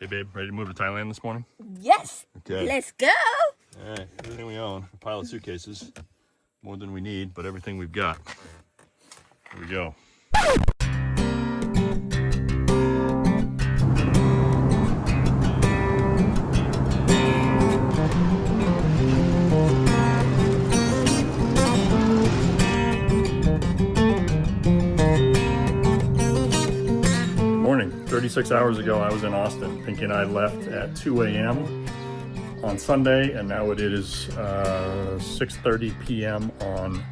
Hey babe, ready to move to Thailand this morning? Yes. Okay. Let's go. All right, everything we own, a pile of suitcases, more than we need, but everything we've got. Here we go. Morning. 36 hours ago, I was in Austin. Pinky and I left at 2 a.m. on Sunday, and now it is 6:30 p.m. on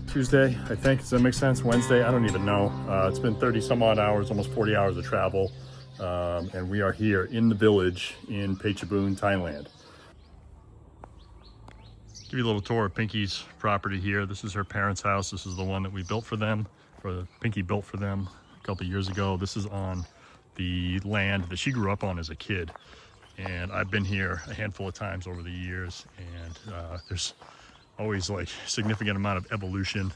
Tuesday, I think. Does that make sense? Wednesday? I don't even know. It's been 30 some odd hours, almost 40 hours of travel, and we are here in the village in Phetchabun, Thailand. Give you a little tour of Pinky's property here. This is her parents' house. This is the one that we built for them, or Pinky built for them a couple of years ago. This is on the land that she grew up on as a kid. And I've been here a handful of times over the years, and there's always like significant amount of evolution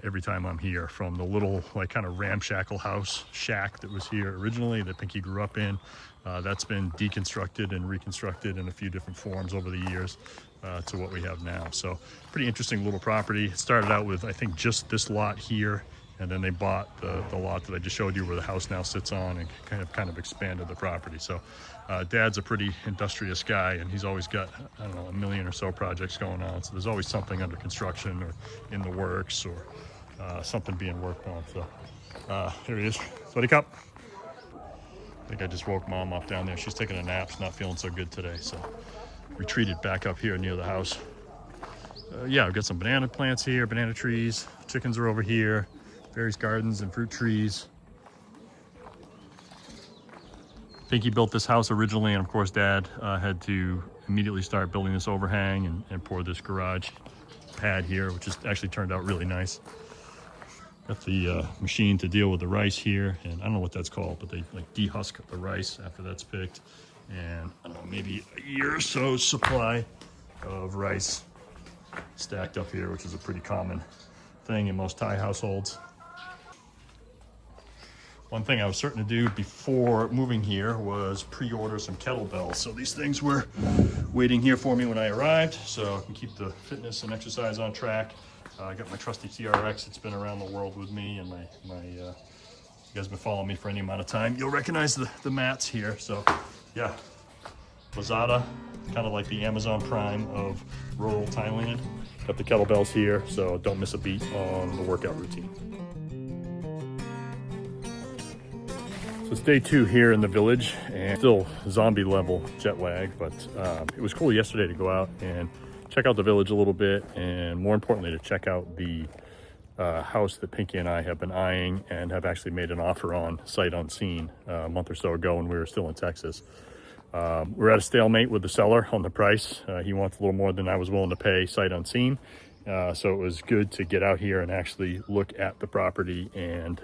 every time I'm here, from the little like kind of ramshackle house shack that was here originally that Pinky grew up in. That's been deconstructed and reconstructed in a few different forms over the years to what we have now. So pretty interesting little property. It started out with, I think, just this lot here, and then they bought the lot that I just showed you where the house now sits on, and kind of expanded the property. So Dad's a pretty industrious guy, and he's always got, I don't know, a million or so projects going on. So there's always something under construction or in the works, or something being worked on. So here he is. Swadee Cup. I think I just woke Mom up down there. She's taking a nap. She's not feeling so good today, so retreated back up here near the house. Yeah, I've got some banana plants here, banana trees. Chickens are over here. Various gardens and fruit trees. Pinky built this house originally, and of course Dad had to immediately start building this overhang and pour this garage pad here, which has actually turned out really nice. Got the machine to deal with the rice here, and I don't know what that's called, but they like dehusk the rice after that's picked. And I don't know, maybe a year or so's supply of rice stacked up here, which is a pretty common thing in most Thai households. One thing I was certain to do before moving here was pre-order some kettlebells. So these things were waiting here for me when I arrived, so I can keep the fitness and exercise on track. I got my trusty TRX. It's been around the world with me, and you guys have been following me for any amount of time. You'll recognize the mats here. So yeah, Lazada, kind of like the Amazon Prime of rural Thailand. Got the kettlebells here, so don't miss a beat on the workout routine. So it's day 2 here in the village, and still zombie level jet lag, but it was cool yesterday to go out and check out the village a little bit, and more importantly to check out the house that Pinky and I have been eyeing and have actually made an offer on sight unseen a month or so ago when we were still in Texas. We're at a stalemate with the seller on the price. He wants a little more than I was willing to pay sight unseen. So it was good to get out here and actually look at the property and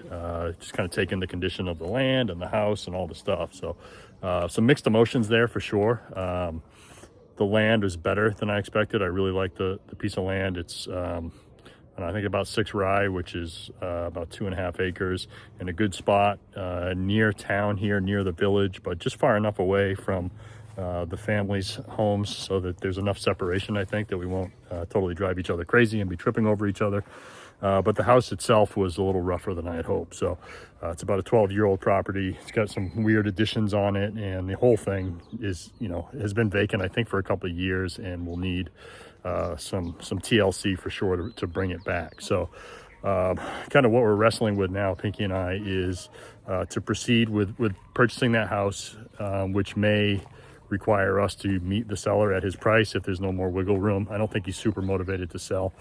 just kind of take in the condition of the land and the house and all the stuff. So some mixed emotions there for sure. The land was better than I expected. I really like the piece of land. It's I think about 6 rai, which is about 2.5 acres, in a good spot near town here, near the village, but just far enough away from the family's homes so that there's enough separation, I think, that we won't totally drive each other crazy and be tripping over each other. But the house itself was a little rougher than I had hoped. So it's about a 12-year-old property. It's got some weird additions on it, and the whole thing is, has been vacant, I think, for a couple of years, and will need some TLC for sure to bring it back. So kind of what we're wrestling with now, Pinky and I, is to proceed with purchasing that house, which may require us to meet the seller at his price if there's no more wiggle room. I don't think he's super motivated to sell,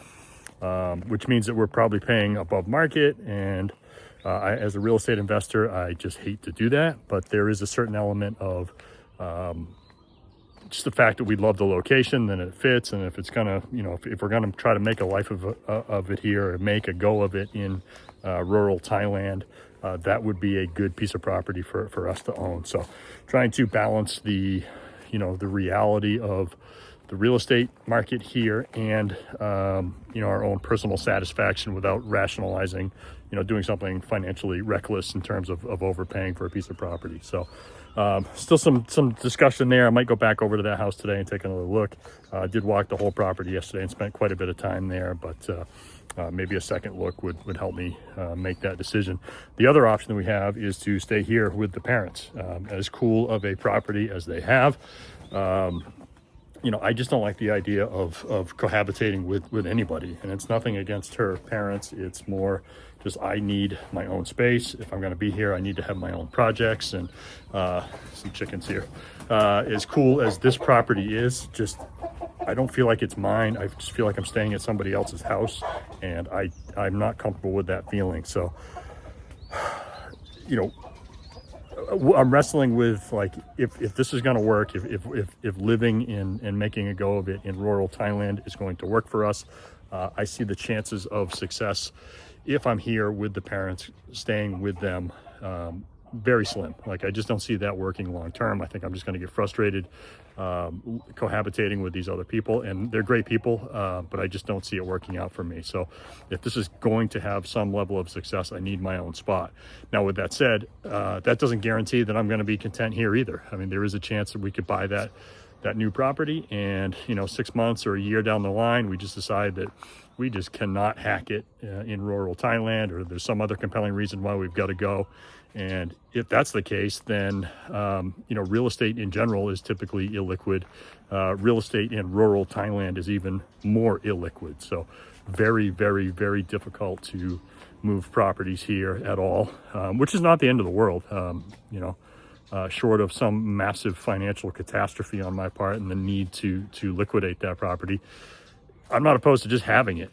which means that we're probably paying above market. And as a real estate investor, I just hate to do that. But there is a certain element of just the fact that we love the location, then it fits. And if it's gonna, if we're gonna try to make a life of it here, or make a go of it in rural Thailand, that would be a good piece of property for us to own. So trying to balance the reality of the real estate market here and our own personal satisfaction without rationalizing doing something financially reckless in terms of overpaying for a piece of property. So still some discussion there. I might go back over to that house today and take another look. I did walk the whole property yesterday and spent quite a bit of time there, but maybe a second look would help me make that decision. The other option that we have is to stay here with the parents. As cool of a property as they have, I just don't like the idea of cohabitating with anybody. And it's nothing against her parents. It's more just I need my own space. If I'm going to be here, I need to have my own projects. And some chickens here. As cool as this property is, just I don't feel like it's mine. I just feel like I'm staying at somebody else's house, and I'm not comfortable with that feeling. So, I'm wrestling with, like, if this is going to work, if living and making a go of it in rural Thailand is going to work for us. I see the chances of success if I'm here with the parents, staying with them, very slim. Like, I just don't see that working long term. I think I'm just going to get frustrated cohabitating with these other people, and they're great people, but I just don't see it working out for me. So if this is going to have some level of success, I need my own spot. Now, with that said, that doesn't guarantee that I'm going to be content here either. I mean, there is a chance that we could buy that new property, and 6 months or a year down the line, we just decide that we just cannot hack it in rural Thailand, or there's some other compelling reason why we've got to go. And if that's the case, then, real estate in general is typically illiquid. Real estate in rural Thailand is even more illiquid. So very, very, very difficult to move properties here at all, which is not the end of the world, short of some massive financial catastrophe on my part and the need to liquidate that property. I'm not opposed to just having it,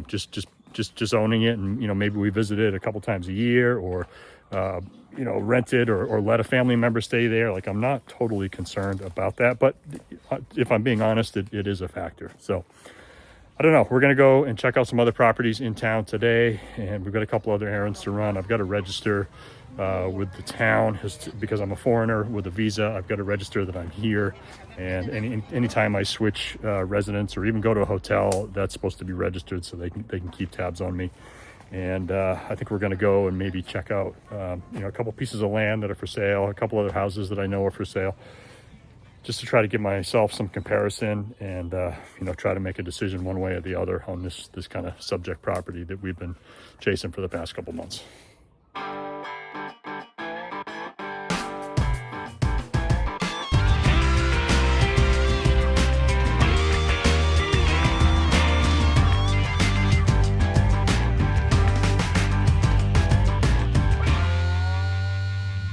just owning it, and maybe we visit it a couple times a year, or rent it, or let a family member stay there. Like, I'm not totally concerned about that, but if I'm being honest, it is a factor. So I don't know. We're going to go and check out some other properties in town today, and we've got a couple other errands to run. I've got to register with the town because I'm a foreigner with a visa. I've got to register that I'm here, and anytime I switch residence or even go to a hotel, that's supposed to be registered so they can keep tabs on me. And I think we're going to go and maybe check out a couple pieces of land that are for sale, a couple other houses that I know are for sale, just to try to give myself some comparison and try to make a decision one way or the other on this kind of subject property that we've been chasing for the past couple months.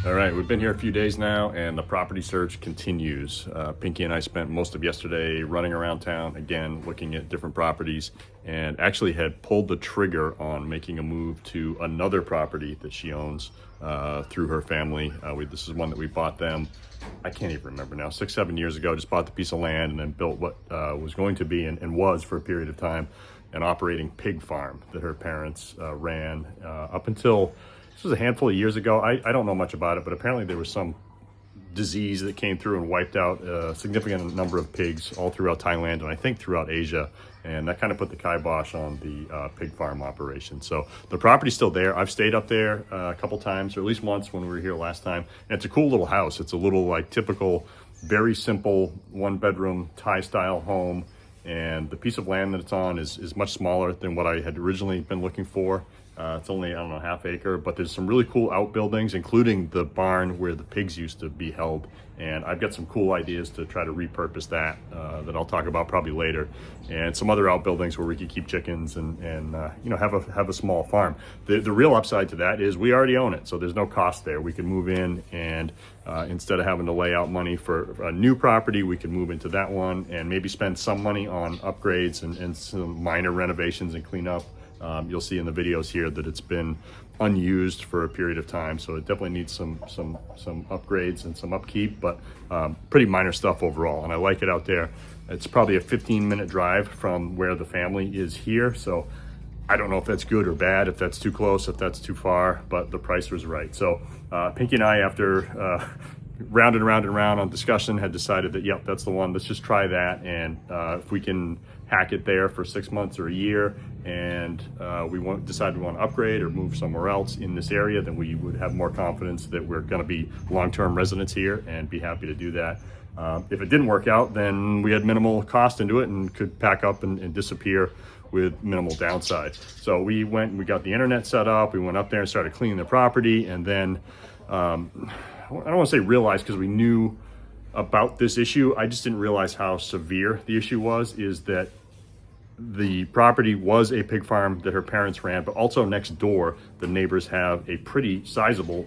All right, we've been here a few days now, and the property search continues. Pinky and I spent most of yesterday running around town, again, looking at different properties, and actually had pulled the trigger on making a move to another property that she owns through her family. This is one that we bought them, I can't even remember now, 6-7 years ago. Just bought the piece of land and then built what was going to be, and was for a period of time, an operating pig farm that her parents ran up until... This was a handful of years ago. I don't know much about it, but apparently there was some disease that came through and wiped out a significant number of pigs all throughout Thailand, and I think throughout Asia. And that kind of put the kibosh on the pig farm operation. So the property's still there. I've stayed up there a couple times, or at least once when we were here last time. And it's a cool little house. It's a little, like, typical, very simple 1-bedroom Thai style home. And the piece of land that it's on is much smaller than what I had originally been looking for. It's only, I don't know, half acre, but there's some really cool outbuildings, including the barn where the pigs used to be held. And I've got some cool ideas to try to repurpose that I'll talk about probably later. And some other outbuildings where we could keep chickens and have a small farm. The real upside to that is we already own it, so there's no cost there. We can move in, and instead of having to lay out money for a new property, we can move into that one and maybe spend some money on upgrades and some minor renovations and cleanup. You'll see in the videos here that it's been unused for a period of time, so it definitely needs some upgrades and some upkeep, but pretty minor stuff overall, and I like it out there. It's probably a 15-minute drive from where the family is here, so I don't know if that's good or bad, if that's too close, if that's too far, but the price was right. So Pinky and I, after round and round and round on discussion, had decided that, yep, that's the one. Let's just try that. And if we can hack it there for 6 months or a year, and decide we want to upgrade or move somewhere else in this area, then we would have more confidence that we're going to be long-term residents here and be happy to do that. If it didn't work out, then we had minimal cost into it and could pack up and disappear with minimal downside. So we went and we got the internet set up. We went up there and started cleaning the property, and then I don't want to say realized, because we knew about this issue. I just didn't realize how severe the issue was, is that the property was a pig farm that her parents ran, but also next door, the neighbors have a pretty sizable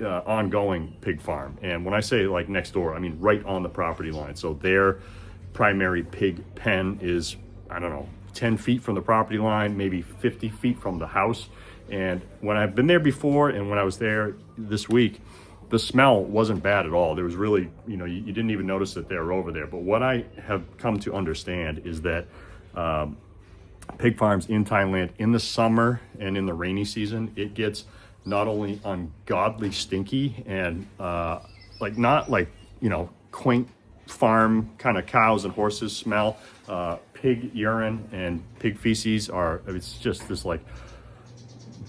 ongoing pig farm. And when I say like next door, I mean right on the property line. So their primary pig pen is, I don't know, 10 feet from the property line, maybe 50 feet from the house. And when I've been there before, and when I was there this week, the smell wasn't bad at all. There was really, you didn't even notice that they were over there. But what I have come to understand is that pig farms in Thailand, in the summer and in the rainy season, it gets not only ungodly stinky and not quaint farm kind of cows and horses smell. Pig urine and pig feces it's just this like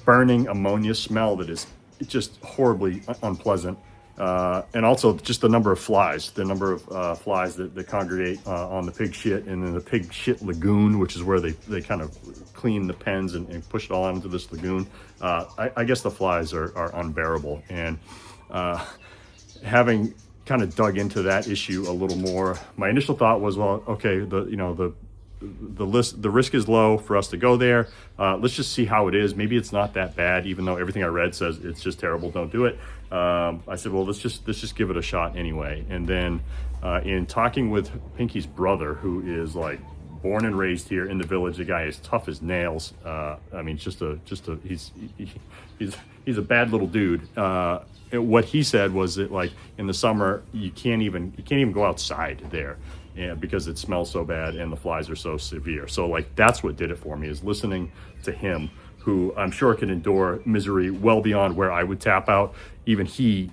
burning ammonia smell that is just horribly unpleasant. And also just the number of flies that congregate on the pig shit, and then the pig shit lagoon, which is where they kind of clean the pens and push it all into this lagoon. I guess the flies are unbearable. And having kind of dug into that issue a little more, my initial thought was, well, okay, the risk is low for us to go there. Let's just see how it is. Maybe it's not that bad, even though everything I read says it's just terrible. Don't do it. I said, well, let's just give it a shot anyway. And then in talking with Pinky's brother, who is like born and raised here in the village, the guy is tough as nails. I mean, he's a bad little dude. What he said was that, like, in the summer you can't even go outside there. Because it smells so bad and the flies are so severe. So like, that's what did it for me, is listening to him, who I'm sure can endure misery well beyond where I would tap out. Even he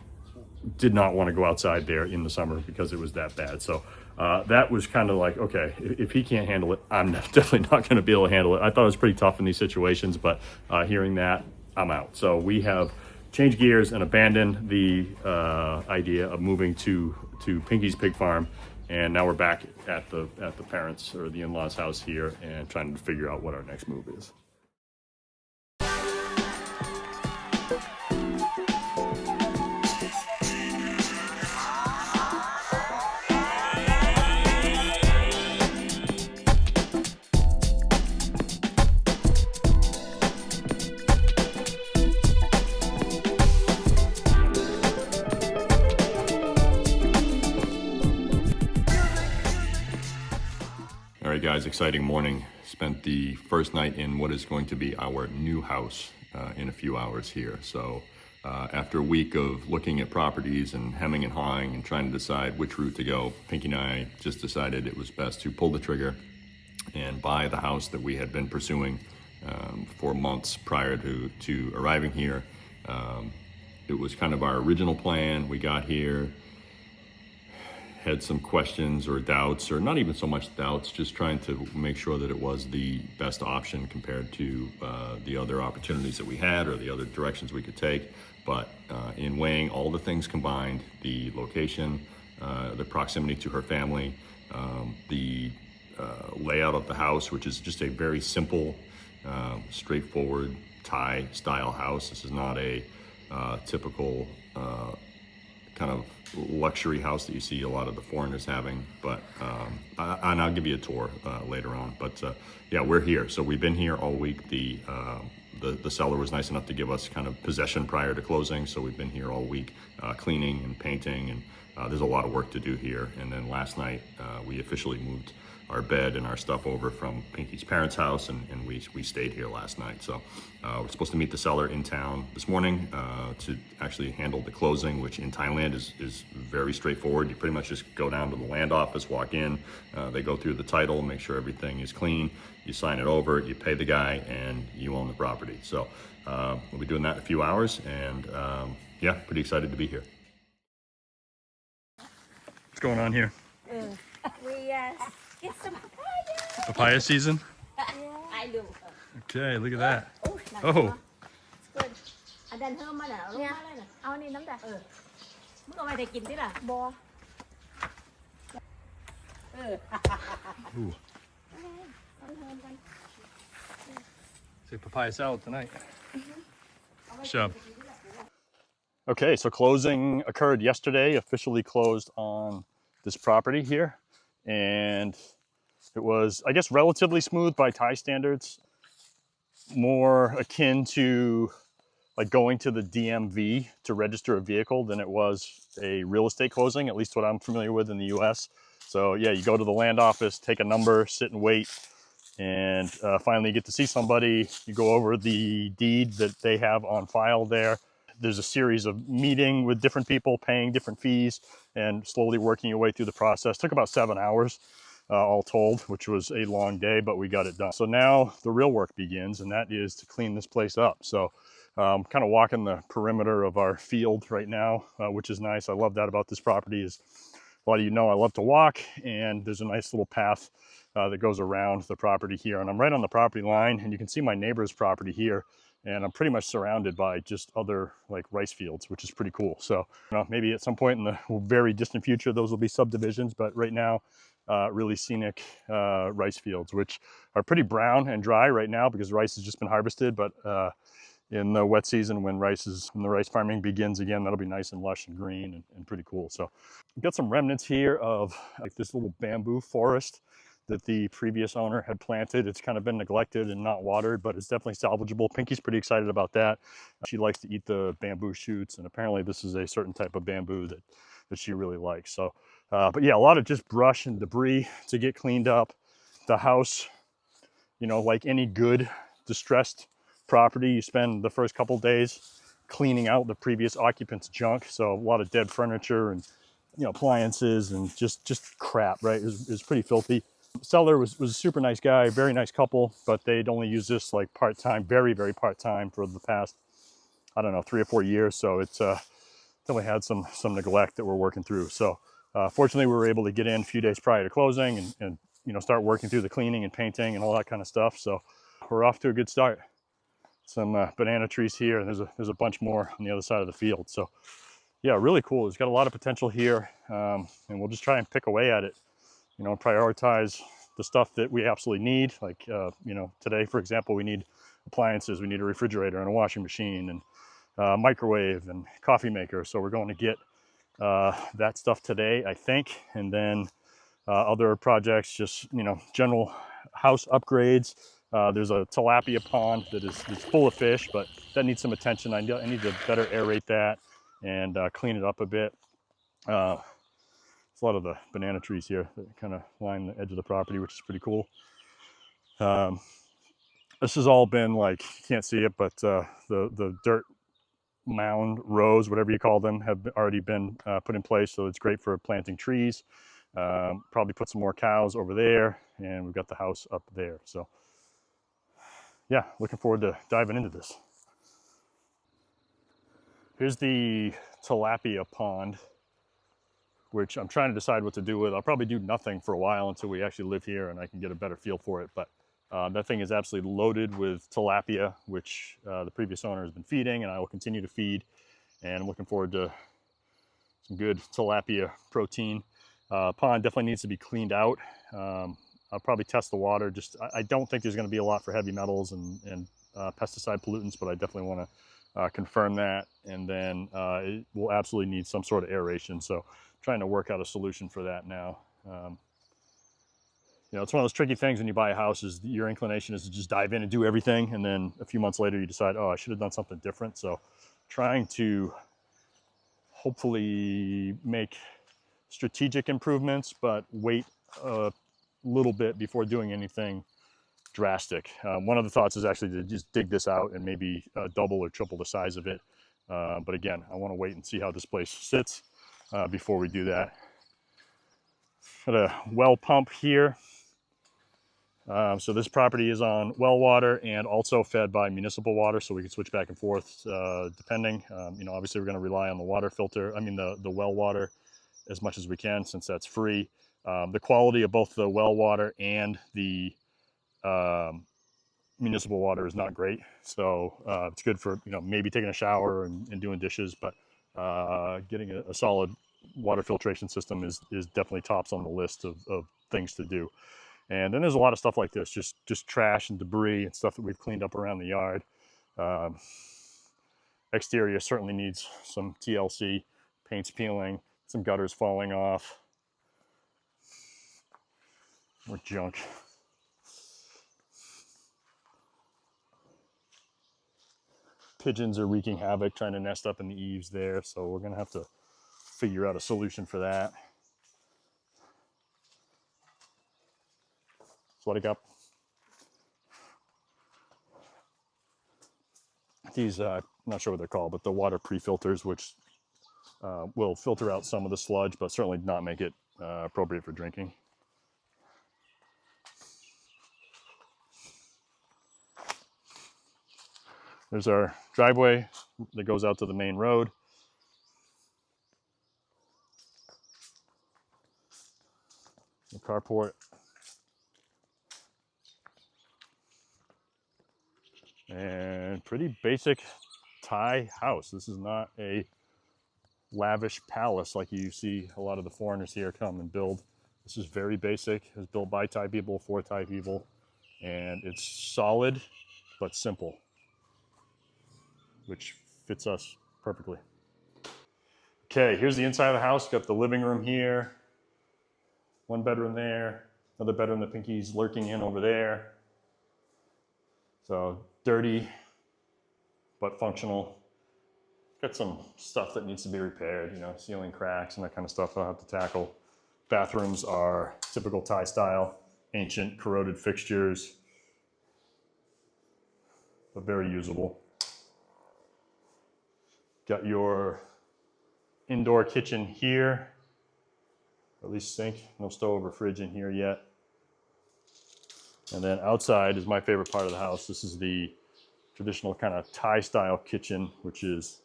did not want to go outside there in the summer because it was that bad. So that was kind of like, okay, if he can't handle it, I'm definitely not going to be able to handle it. I thought it was pretty tough in these situations, but hearing that, I'm out. So we have changed gears and abandoned the idea of moving to Pinky's pig farm. And now we're back at the parents' or the in-laws' house here and trying to figure out what our next move is. All right, guys, exciting morning. Spent the first night in what is going to be our new house in a few hours here. So after a week of looking at properties and hemming and hawing and trying to decide which route to go, Pinky and I just decided it was best to pull the trigger and buy the house that we had been pursuing for months prior to arriving here. It was kind of our original plan. We got here, had some questions or doubts, or not even so much doubts, just trying to make sure that it was the best option compared to the other opportunities that we had or the other directions we could take. But in weighing all the things combined, the location, the proximity to her family, the layout of the house, which is just a very simple, straightforward Thai style house. This is not a typical kind of luxury house that you see a lot of the foreigners having, but and I'll give you a tour later on. But yeah, we're here. So we've been here all week. The seller was nice enough to give us kind of possession prior to closing, so we've been here all week cleaning and painting, and there's a lot of work to do here. And then last night we officially moved our bed and our stuff over from Pinky's parents' house, and we stayed here last night. So we're supposed to meet the seller in town this morning to actually handle the closing, which in Thailand is very straightforward. You pretty much just go down to the land office, walk in, they go through the title, make sure everything is clean, you sign it over, you pay the guy, and you own the property. So we'll be doing that in a few hours, and yeah, pretty excited to be here. What's going on here? We get some papaya. Papaya season? I do. Okay, look at that. Oh, Oh, good. อันนั้นเพิ่มมาแล้วลงมาเลยนะเอานี่น้ำตามึงเอาไปได้กินดิล่ะบอ ooh. Say papaya salad tonight. So, okay, so closing occurred yesterday, officially closed on this property here. And it was, I guess, relatively smooth by Thai standards, more akin to like going to the DMV to register a vehicle than it was a real estate closing, at least what I'm familiar with in the US. So yeah, you go to the land office, take a number, sit and wait, and finally you get to see somebody. You go over the deed that they have on file there. There's a series of meeting with different people, paying different fees, and slowly working your way through the process. Took about 7 hours all told, which was a long day, but we got it done. So now the real work begins, and that is to clean this place up. So kind of walking the perimeter of our field right now, which is nice. I love that about this property is a lot of you know I love to walk, and there's a nice little path that goes around the property here. And I'm right on the property line, and you can see my neighbor's property here. And I'm pretty much surrounded by just other like rice fields, which is pretty cool. So maybe at some point in the very distant future, those will be subdivisions. But right now, really scenic rice fields, which are pretty brown and dry right now because rice has just been harvested. But in the wet season, when the rice farming begins again, that'll be nice and lush and green and pretty cool. So we've got some remnants here of like this little bamboo forest that the previous owner had planted. It's kind of been neglected and not watered, but it's definitely salvageable. Pinky's pretty excited about that. She likes to eat the bamboo shoots, and apparently this is a certain type of bamboo that she really likes. So, but yeah, a lot of just brush and debris to get cleaned up. The house, like any good distressed property, you spend the first couple days cleaning out the previous occupant's junk. So a lot of dead furniture and appliances and just crap, right? It was pretty filthy. Seller was a super nice guy, very nice couple, but they'd only used this like part-time, very, very part-time for the past, I don't know, 3 or 4 years. So it's definitely had some neglect that we're working through. So fortunately, we were able to get in a few days prior to closing and start working through the cleaning and painting and all that kind of stuff. So we're off to a good start. Some banana trees here, and there's a bunch more on the other side of the field. So yeah, really cool. It's got a lot of potential here, and we'll just try and pick away at it. Prioritize the stuff that we absolutely need. Like, today, for example, we need appliances. We need a refrigerator and a washing machine and microwave and coffee maker. So we're going to get that stuff today, I think. And then other projects, just, general house upgrades. There's a tilapia pond it's full of fish, but that needs some attention. I need to better aerate that and clean it up a bit. It's a lot of the banana trees here that kind of line the edge of the property, which is pretty cool. This has all been like, you can't see it, but the dirt mound rows, whatever you call them, have already been put in place. So it's great for planting trees. Probably put some more cows over there, and we've got the house up there. So yeah, looking forward to diving into this. Here's the tilapia pond, which I'm trying to decide what to do with. I'll probably do nothing for a while until we actually live here and I can get a better feel for it. But that thing is absolutely loaded with tilapia, which the previous owner has been feeding, and I will continue to feed. And I'm looking forward to some good tilapia protein. Pond definitely needs to be cleaned out. I'll probably test the water. I don't think there's going to be a lot for heavy metals and pesticide pollutants, but I definitely want to confirm that. And then it will absolutely need some sort of aeration. So trying to work out a solution for that now. It's one of those tricky things when you buy a house is your inclination is to just dive in and do everything. And then a few months later, you decide, oh, I should have done something different. So trying to hopefully make strategic improvements, but wait a little bit before doing anything drastic. One of the thoughts is actually to just dig this out and maybe double or triple the size of it. But again, I want to wait and see how this place sits before we do that. Got a well pump here. So this property is on well water and also fed by municipal water, so we can switch back and forth depending. Obviously we're going to rely on the water filter. The well water as much as we can since that's free. The quality of both the well water and the municipal water is not great, so it's good for maybe taking a shower and doing dishes, but getting a solid water filtration system is definitely tops on the list of things to do. And then there's a lot of stuff like this, just trash and debris and stuff that we've cleaned up around the yard. Exterior certainly needs some TLC, paint's peeling, some gutters falling off, more junk. Pigeons are wreaking havoc trying to nest up in the eaves there, so we're gonna have to figure out a solution for that. That's what I got. These, I'm not sure what they're called, but the water pre-filters, which will filter out some of the sludge, but certainly not make it appropriate for drinking. There's our driveway that goes out to the main road. The carport. And pretty basic Thai house. This is not a lavish palace like you see a lot of the foreigners here come and build. This is very basic. It was built by Thai people for Thai people, and it's solid but simple, which fits us perfectly. Okay, here's the inside of the house. Got the living room here, one bedroom there, another bedroom that Pinky's lurking in over there. So dirty, but functional. Got some stuff that needs to be repaired, ceiling cracks and that kind of stuff I'll have to tackle. Bathrooms are typical Thai style, ancient corroded fixtures, but very usable. Got your indoor kitchen here, at least sink, no stove or fridge in here yet. And then outside is my favorite part of the house. This is the traditional kind of Thai style kitchen, which is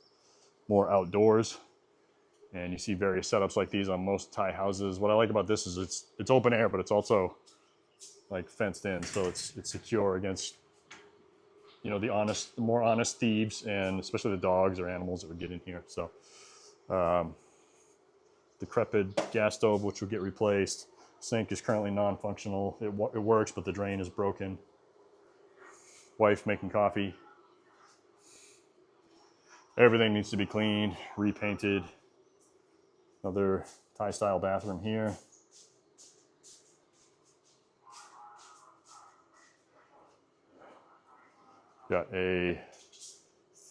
more outdoors. And you see various setups like these on most Thai houses. What I like about this is it's open air, but it's also like fenced in, so it's secure against the more honest thieves, and especially the dogs or animals that would get in here. So decrepit gas stove, which will get replaced. Sink is currently non-functional. It works, but the drain is broken. Wife making coffee. Everything needs to be cleaned, repainted. Another Thai-style bathroom here. Got a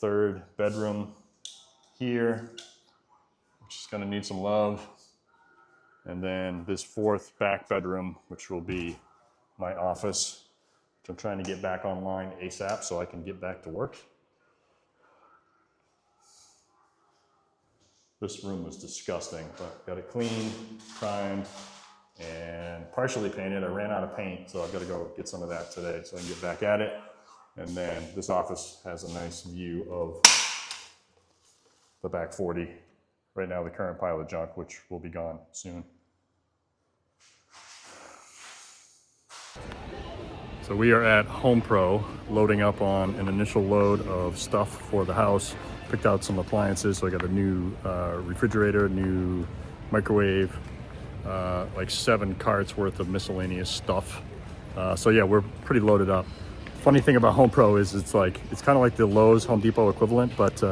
third bedroom here, which is going to need some love. And then this fourth back bedroom, which will be my office, which I'm trying to get back online ASAP so I can get back to work. This room was disgusting, but got it cleaned, primed, and partially painted. I ran out of paint, so I've got to go get some of that today so I can get back at it. And then this office has a nice view of the back 40. Right now, the current pile of junk, which will be gone soon. So we are at Home Pro, loading up on an initial load of stuff for the house. Picked out some appliances, so I got a new refrigerator, new microwave, like 7 carts worth of miscellaneous stuff. So yeah, we're pretty loaded up. Funny thing about Home Pro is it's kind of like the Lowe's Home Depot equivalent, but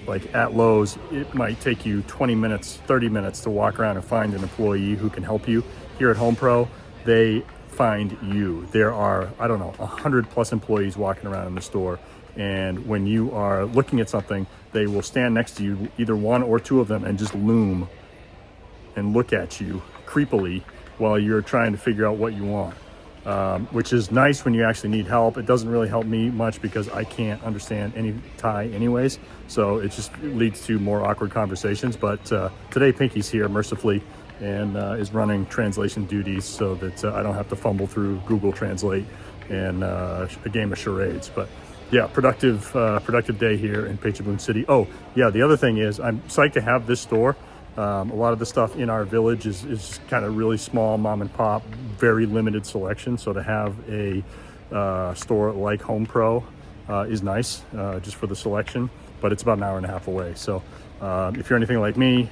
like at Lowe's, it might take you 20 minutes, 30 minutes to walk around and find an employee who can help you. Here at Home Pro, they find you. There are, 100 plus employees walking around in the store. And when you are looking at something, they will stand next to you, either one or two of them, and just loom and look at you creepily while you're trying to figure out what you want. Which is nice when you actually need help. It doesn't really help me much because I can't understand any Thai anyways, so it just leads to more awkward conversations. But today Pinky's here mercifully and is running translation duties so that I don't have to fumble through Google Translate and a game of charades. But yeah, productive day here in Phetchabun City. Oh yeah, the other thing is I'm psyched to have this store A lot of the stuff in our village is kind of really small, mom and pop, very limited selection. So to have a store like Home Pro is nice, just for the selection, but it's about an hour and a half away. So if you're anything like me,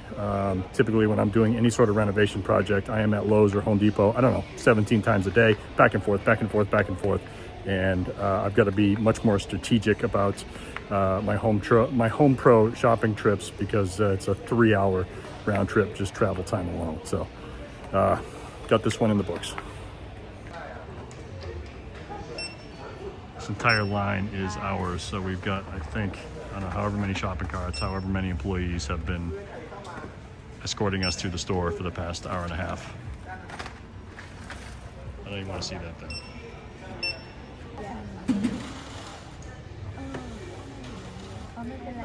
typically when I'm doing any sort of renovation project, I am at Lowe's or Home Depot, I don't know, 17 times a day, back and forth, back and forth, back and forth. And I've got to be much more strategic about my Home Pro shopping trips, because it's a 3-hour round trip, just travel time alone. So got this one in the books. This entire line is ours. So we've got, I think, I don't know, however many shopping carts, however many employees have been escorting us through the store for the past hour and a half. I don't even want to see that thing.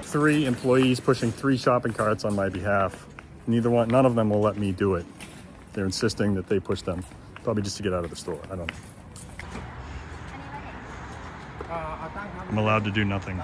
Three employees pushing 3 shopping carts on my behalf. None of them will let me do it. They're insisting that they push them, probably just to get out of the store. I don't know. I'm allowed to do nothing.